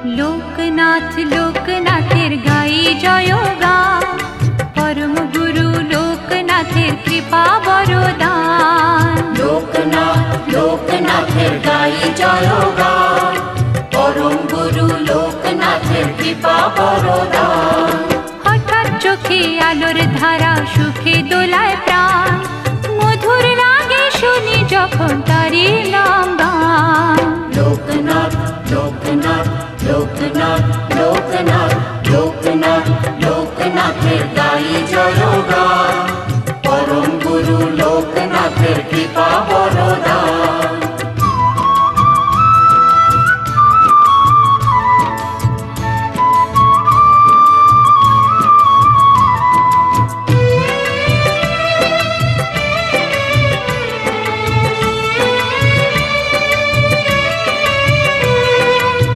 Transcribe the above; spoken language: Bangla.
লোকনাথ লোকনাথের গাই জয়গান, পরম গুরু লোকনাথের কৃপা বরদান। লোকনাথ লোকনাথের গাই জয়গান, পরম গুরু লোকনাথের কৃপা বরদান। হঠাৎ চোখে আলোর ধারা, সুখে দোলায় প্রাণ, মধুর লাগে শুনি যখন তারি নাম গান। লোকনাথ লোকনাথ লোকনাথ